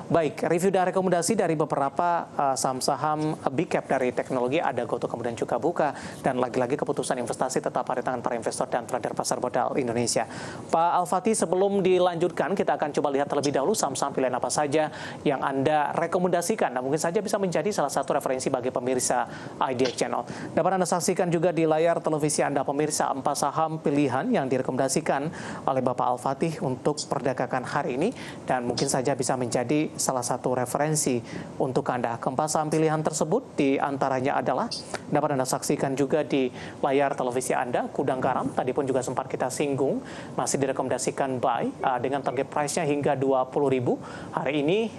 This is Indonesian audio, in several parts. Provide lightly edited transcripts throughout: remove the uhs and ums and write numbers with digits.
Baik, review dan rekomendasi dari beberapa saham-saham big cap dari teknologi, ada GoTo kemudian juga Buka, dan lagi-lagi keputusan investasi tetap ada di tangan para investor dan trader pasar modal Indonesia. Pak Al-Fatih, sebelum dilanjutkan, kita akan coba lihat terlebih dahulu saham-saham pilihan apa saja yang Anda rekomendasikan. Nah, mungkin saja bisa menjadi salah satu referensi bagi pemirsa Idea Channel. Dapat Anda saksikan juga di layar televisi Anda pemirsa 4 saham pilihan yang direkomendasikan oleh Bapak Al-Fatih untuk perdagangan hari ini, dan mungkin saja bisa menjadi salah satu referensi untuk Anda. Keempat saham pilihan tersebut diantaranya adalah dapat Anda saksikan juga di layar televisi Anda, Gudang Garam, tadi pun juga sempat kita singgung, masih direkomendasikan buy dengan target price-nya hingga 20.000. Hari ini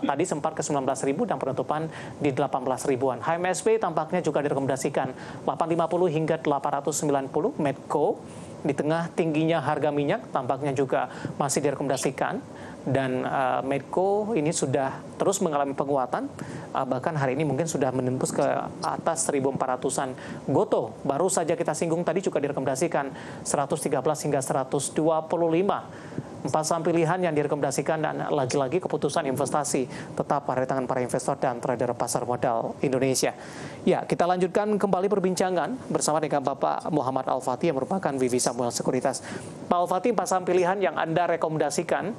tadi sempat ke 19.000 dan penutupan di 18 ribuan. HMSP tampaknya juga direkomendasikan 850 hingga 890. Medco di tengah tingginya harga minyak tampaknya juga masih direkomendasikan, dan Medco ini sudah terus mengalami penguatan, bahkan hari ini mungkin sudah menembus ke atas 1.400-an. GoTo baru saja kita singgung tadi juga direkomendasikan 113 hingga 125. 4 saham pilihan yang direkomendasikan, dan lagi-lagi keputusan investasi tetap pada tangan para investor dan trader pasar modal Indonesia. Ya, kita lanjutkan kembali perbincangan bersama dengan Bapak Muhammad Al-Fatih yang merupakan VP Samuel Sekuritas. Pak Al-Fatih, 4 saham pilihan yang Anda rekomendasikan,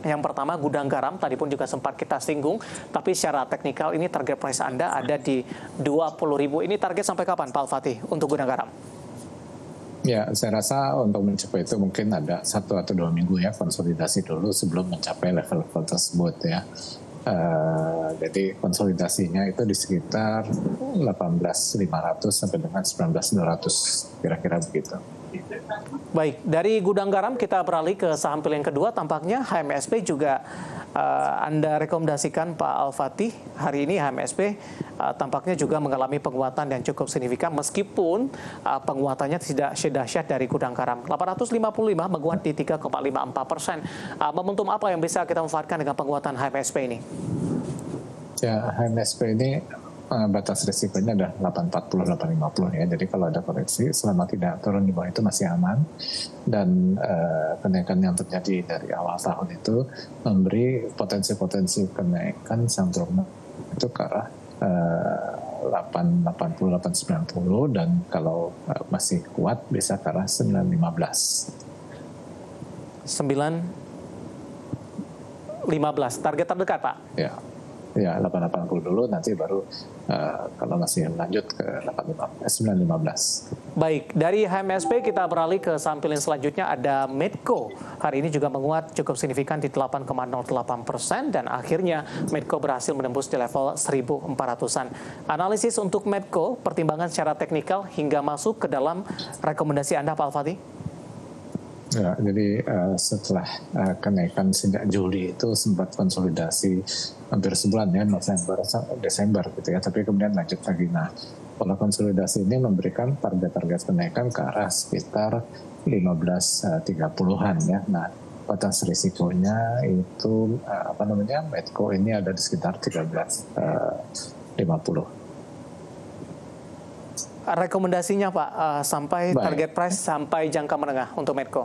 yang pertama Gudang Garam, tadi pun juga sempat kita singgung, tapi secara teknikal ini target price Anda ada di 20.000. Ini target sampai kapan Pak Al-Fatih untuk Gudang Garam? Ya, saya rasa untuk mencapai itu mungkin ada 1 atau 2 minggu ya, konsolidasi dulu sebelum mencapai level-level tersebut ya. Jadi konsolidasinya itu di sekitar 18.500 sampai dengan 19.200, kira-kira begitu. Baik, dari Gudang Garam kita beralih ke saham pilihan kedua, tampaknya HMSP juga Anda rekomendasikan Pak Al-Fatih. Hari ini HMSP tampaknya juga mengalami penguatan yang cukup signifikan, meskipun penguatannya tidak sedahsyat dari Gudang Garam. 855 menguat di 3,54%. Momentum apa yang bisa kita manfaatkan dengan penguatan HMSP ini? Ya, HMSP ini batas risikonya ada 840, 850 ya. Jadi kalau ada koreksi, selama tidak turun di bawah itu masih aman. Dan kenaikan yang terjadi dari awal tahun itu memberi potensi-potensi kenaikan yang turun itu ke arah 880, 890, dan kalau masih kuat bisa ke arah 915. 915 target terdekat, Pak? Ya, 880 dulu, nanti baru kalau masih lanjut ke 915. Baik, dari HMSP kita beralih ke saham pilihan selanjutnya, ada Medco. Hari ini juga menguat cukup signifikan di 8,08%, dan akhirnya Medco berhasil menembus di level 1.400-an. Analisis untuk Medco, pertimbangan secara teknikal hingga masuk ke dalam rekomendasi Anda, Pak Al-Fatih? Ya, jadi setelah kenaikan sejak Juli itu sempat konsolidasi hampir sebulan ya, November, Desember gitu ya, tapi kemudian lanjut lagi. Nah, pola konsolidasi ini memberikan target-target kenaikan ke arah sekitar 15.30-an ya. Nah, batas risikonya itu Medco ini ada di sekitar 13.50. Rekomendasinya Pak, sampai target price sampai jangka menengah untuk Medco?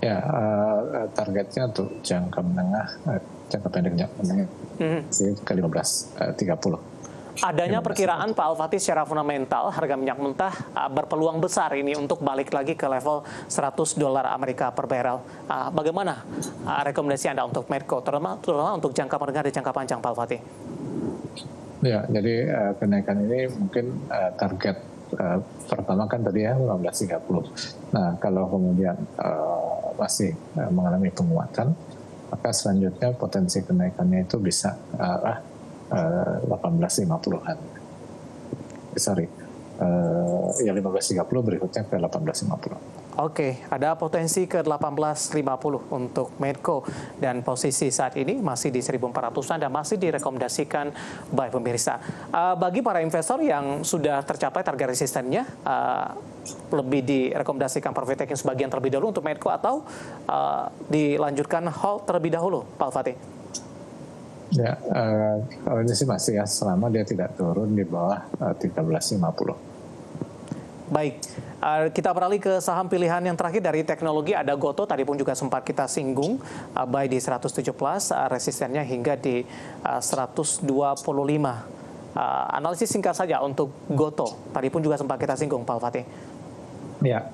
Ya, targetnya untuk jangka menengah, jangka pendek, ke 15.30. Adanya perkiraan Pak Al-Fatih secara fundamental harga minyak mentah berpeluang besar ini untuk balik lagi ke level $100 Amerika per barrel. Bagaimana rekomendasi Anda untuk Medco, terutama untuk jangka menengah dan jangka panjang, Pak Al-Fatih? Ya, jadi kenaikan ini mungkin target pertama kan tadi ya 15.30. Nah, kalau kemudian masih mengalami penguatan, maka selanjutnya potensi kenaikannya itu bisa 18.50-an. Sorry, ya 15.30 berikutnya ke 18.50. Oke, ada potensi ke 18.50 untuk Medco, dan posisi saat ini masih di 1.400-an dan masih direkomendasikan buy pemirsa. Bagi para investor yang sudah tercapai target resistennya, lebih direkomendasikan profit taking sebagian terlebih dahulu untuk Medco, atau dilanjutkan hold terlebih dahulu, Pak Al-Fatih? Ya, kalau ini sih masih ya, selama dia tidak turun di bawah 13.50. Baik, kita beralih ke saham pilihan yang terakhir dari teknologi, ada Goto, tadi pun juga sempat kita singgung, buy di 117, resistennya hingga di 125. Analisis singkat saja untuk Goto, tadi pun juga sempat kita singgung, Pak Al-Fatih. Ya,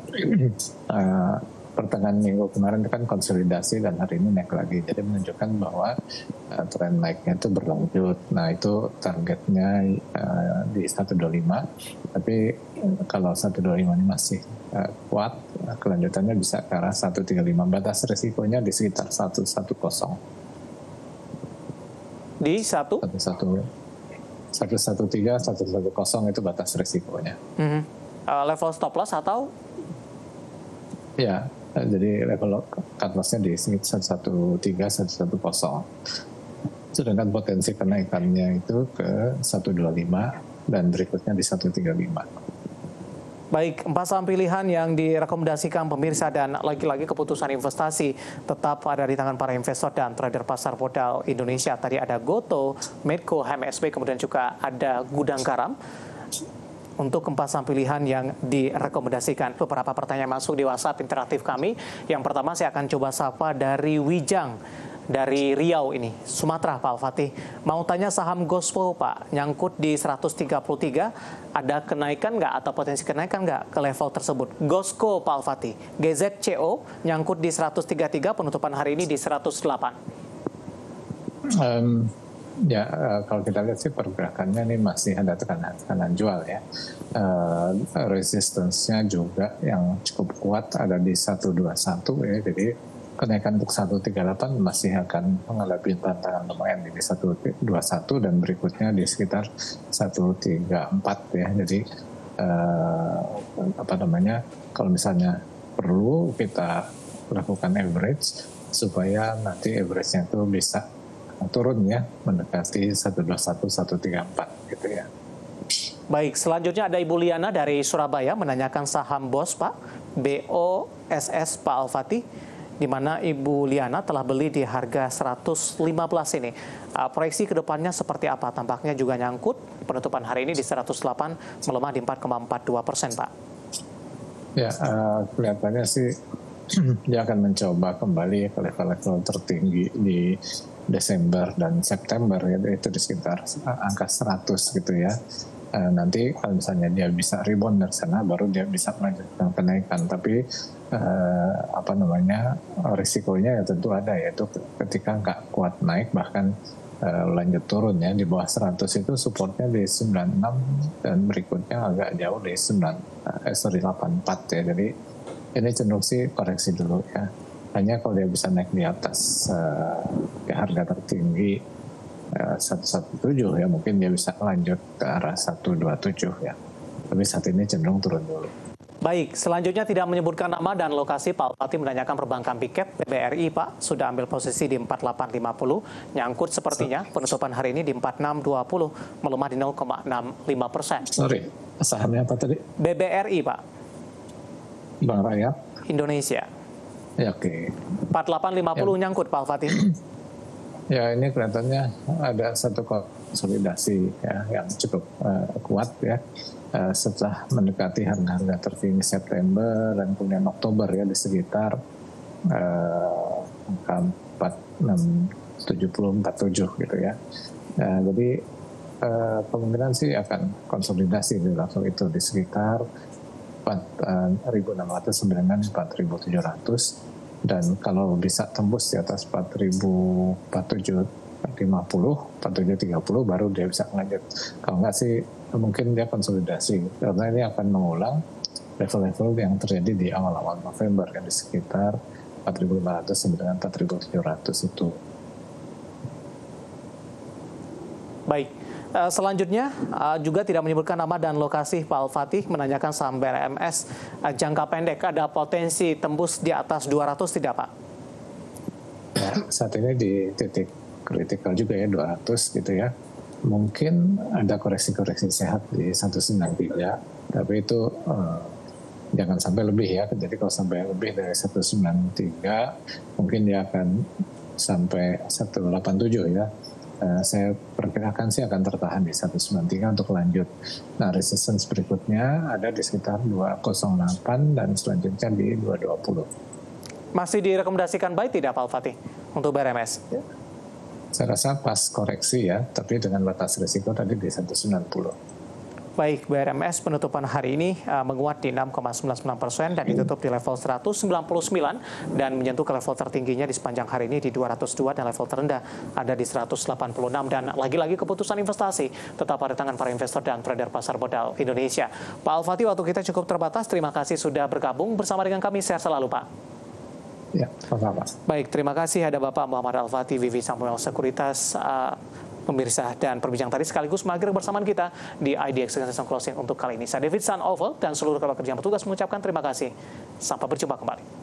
pertengahan minggu kemarin kan konsolidasi dan hari ini naik lagi, jadi menunjukkan bahwa tren naiknya itu berlanjut. Nah itu targetnya di 125, tapi kalau 125 ini masih kuat, kelanjutannya bisa ke arah 135. Batas risikonya di sekitar 110. Di 113, 110 itu batas risikonya. Level stop loss atau? Ya, jadi level cut loss-nya di 113, 110. Sedangkan potensi kenaikannya itu ke 125 dan berikutnya di 135. Baik, 4 saham pilihan yang direkomendasikan pemirsa, dan lagi-lagi keputusan investasi tetap ada di tangan para investor dan trader pasar modal Indonesia. Tadi ada Goto, Medco, HMSB, kemudian juga ada Gudang Garam. Untuk 4 saham pilihan yang direkomendasikan. Beberapa pertanyaan masuk di WhatsApp interaktif kami. Yang pertama saya akan coba sapa dari Wijang, dari Riau ini, Sumatera, Pak Al-Fatih. Mau tanya saham Gospo, Pak, nyangkut di 133, ada kenaikan nggak atau potensi kenaikan nggak ke level tersebut? Gosco, Pak Al-Fatih. GZCO nyangkut di 133, penutupan hari ini di 108. Ya, kalau kita lihat sih pergerakannya ini masih ada tekanan jual ya. Resistance-nya juga yang cukup kuat ada di 121 ya. Jadi kenaikan untuk 138 masih akan mengalami tantangan lumayan di 121 dan berikutnya di sekitar 134 ya. Jadi kalau misalnya perlu kita lakukan average supaya nanti average-nya itu bisa turun ya, mendekati 121, 134 gitu ya. Baik, selanjutnya ada Ibu Liana dari Surabaya menanyakan saham BOS, Pak, BOSS, Pak Al-Fatih, di mana Ibu Liana telah beli di harga 115 ini. Proyeksi ke depannya seperti apa? Tampaknya juga nyangkut, penutupan hari ini di 108, melemah di 4,42%, Pak. Ya, kelihatannya sih dia akan mencoba kembali ke level-level tertinggi di Desember dan September ya, itu di sekitar angka 100 gitu ya. Nanti kalau misalnya dia bisa rebound dari sana baru dia bisa melanjutkan kenaikan, tapi risikonya ya tentu ada, yaitu ketika nggak kuat naik bahkan lanjut turun ya di bawah 100 itu supportnya di 96 dan berikutnya agak jauh di 84 ya. Jadi ini cenderung sih koreksi dulu ya. Hanya kalau dia bisa naik di atas ke harga tertinggi 117 ya, mungkin dia bisa lanjut ke arah 127 ya. Tapi saat ini cenderung turun dulu. Baik, selanjutnya tidak menyebutkan nama dan lokasi, Pak Al-Fatih menanyakan perbankan Big Cap. BBRI, Pak, sudah ambil posisi di 4850, nyangkut sepertinya, penutupan hari ini di 4620, melemah di 0,65%. Sorry, sahamnya apa tadi? BBRI, Pak. Bank Rakyat Indonesia. Ya, oke. 4850 ya. Nyangkut, Pak Al-Fatih. Ya, ini kelihatannya ada satu konsolidasi ya yang cukup kuat ya. Setelah mendekati harga-harga tertinggi September dan kemudian Oktober ya di sekitar angka 4670-47 gitu ya. Jadi kemungkinan sih akan konsolidasi di level itu di sekitar 4.600 sampai dengan 4.700, dan kalau bisa tembus di atas 4.4730 baru dia bisa lanjut. Kalau nggak sih mungkin dia konsolidasi, karena ini akan mengulang level-level yang terjadi di awal-awal November yang di sekitar 4.500 sampai dengan 4.700 itu. Baik. Selanjutnya juga tidak menyebutkan nama dan lokasi, Pak Al-Fatih menanyakan saham BRMS jangka pendek, ada potensi tembus di atas 200 tidak, Pak? Ya, saat ini di titik kritikal juga ya 200 gitu ya. Mungkin ada koreksi-koreksi sehat di 193, tapi itu jangan sampai lebih ya. Jadi kalau sampai lebih dari 193 mungkin dia akan sampai 187 ya. saya perkirakan sih akan tertahan di 193 untuk lanjut. Nah, resistance berikutnya ada di sekitar 208 dan selanjutnya di 220. Masih direkomendasikan buy tidak Pak Al-Fatih untuk BRMS? Saya rasa pas koreksi ya, tapi dengan batas risiko tadi di 190. Baik, BRMS penutupan hari ini menguat di 6,99% dan ditutup di level 199 dan menyentuh ke level tertingginya di sepanjang hari ini di 202 dan level terendah ada di 186. Dan lagi-lagi keputusan investasi tetap ada tangan para investor dan trader pasar modal Indonesia. Pak Al-Fatih, waktu kita cukup terbatas. Terima kasih sudah bergabung bersama dengan kami. Sehat selalu, Pak. Ya, sama-sama. Baik, terima kasih ada Bapak Muhammad Al-Fatih, VP Samuel Sekuritas, pemirsa, dan perbincang tadi sekaligus mengakhiri bersamaan kita di IDX Season Closing untuk kali ini. Saya David Sanovel dan seluruh rekan kerja petugas mengucapkan terima kasih. Sampai berjumpa kembali.